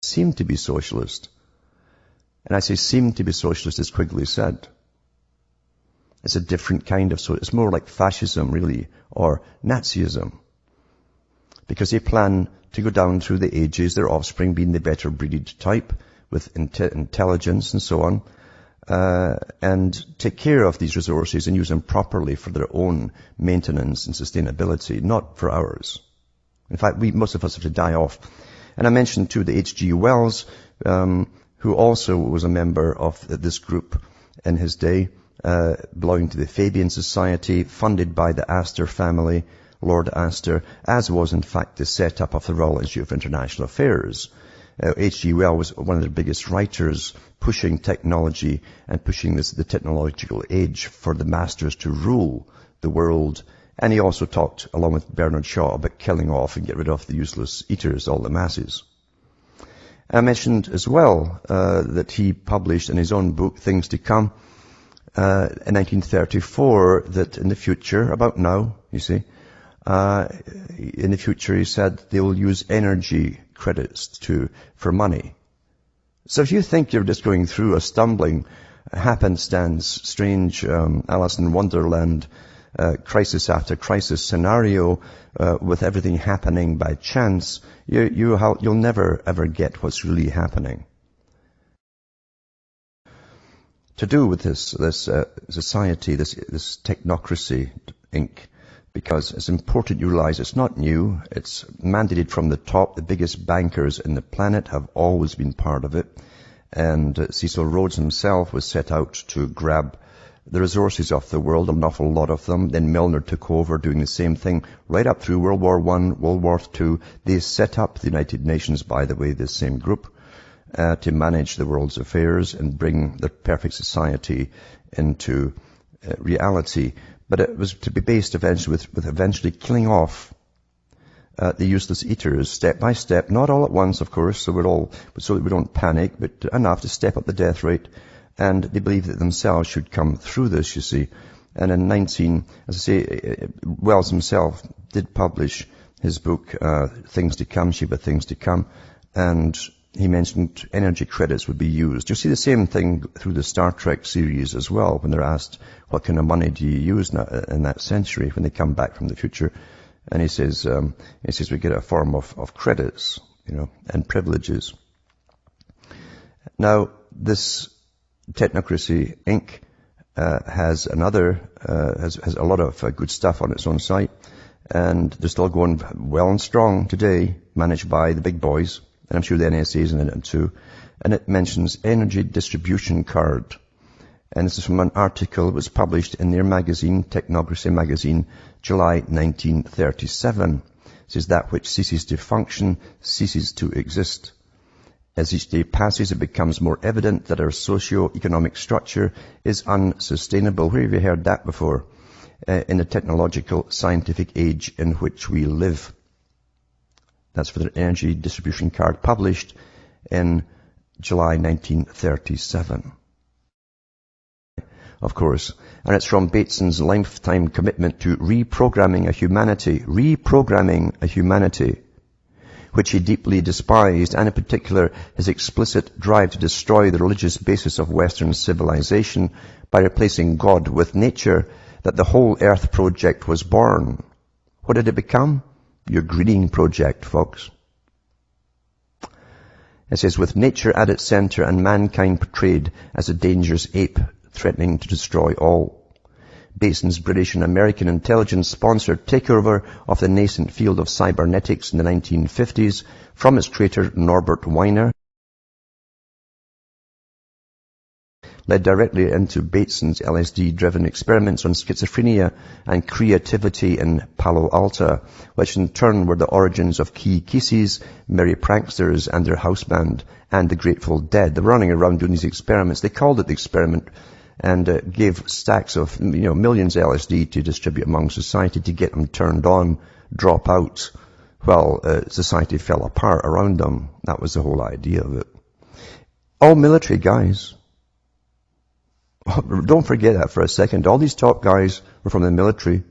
seem to be socialist. And I say seem to be socialist, as Quigley said. It's a different kind of, it's more like fascism, really, or Nazism. Because they plan to go down through the ages, their offspring being the better breeded type, with intelligence and so on, and take care of these resources and use them properly for their own maintenance and sustainability, not for ours. In fact, most of us have to die off. And I mentioned too the H.G. Wells, who also was a member of this group in his day, belonging to the Fabian Society, funded by the Astor family, Lord Astor, as was in fact the setup of the Royal Institute of International Affairs. H.G. Wells was one of the biggest writers pushing technology and pushing the technological age for the masters to rule the world. And he also talked, along with Bernard Shaw, about killing off and get rid of the useless eaters, all the masses. I mentioned as well that he published in his own book, Things to Come, in 1934, that in the future, about now, you see, in the future, he said, they will use energy credits for money. So if you think you're just going through a stumbling, happenstance, strange Alice in Wonderland, crisis after crisis scenario, with everything happening by chance, you'll never ever get what's really happening. To do with this society, this technocracy, Inc., because it's important you realize it's not new. It's mandated from the top. The biggest bankers in the planet have always been part of it. And Cecil Rhodes himself was set out to grab the resources of the world, an awful lot of them. Then Milner took over doing the same thing right up through World War I, World War II. They set up the United Nations, by the way, this same group, to manage the world's affairs and bring the perfect society into reality. But it was to be based eventually with eventually killing off the useless eaters step by step, not all at once, of course, so that we don't panic, but enough to step up the death rate. And they believe that themselves should come through this, you see. And in as I say, Wells himself did publish his book, Things to Come, Shape of Things to Come, and he mentioned energy credits would be used. You see the same thing through the Star Trek series as well, when they're asked, what kind of money do you use in that century when they come back from the future? And he says we get a form of credits, and privileges. Now, this Technocracy Inc. has a lot of good stuff on its own site, and they're still going well and strong today, managed by the big boys. And I'm sure the NSA is in it too. And it mentions energy distribution card. And this is from an article that was published in their magazine, Technocracy Magazine, July 1937. It says that which ceases to function ceases to exist. As each day passes, it becomes more evident that our socio-economic structure is unsustainable. Where have you heard that before? In the technological, scientific age in which we live. That's for the energy distribution card, published in July 1937. Of course. And it's from Bateson's lifetime commitment to reprogramming a humanity, which he deeply despised, and in particular his explicit drive to destroy the religious basis of Western civilization by replacing God with nature, that the whole Earth project was born. What did it become? Your greening project, folks. It says, with nature at its center and mankind portrayed as a dangerous ape threatening to destroy all. Bateson's British and American intelligence-sponsored takeover of the nascent field of cybernetics in the 1950s from its creator Norbert Wiener led directly into Bateson's LSD-driven experiments on schizophrenia and creativity in Palo Alto, which in turn were the origins of Key Kisses, Merry Pranksters and their house band, and the Grateful Dead. They were running around doing these experiments. They called it the experiment and gave stacks of, millions of LSD to distribute among society to get them turned on, drop out. Well, society fell apart around them. That was the whole idea of it. All military guys. Don't forget that for a second. All these top guys were from the military.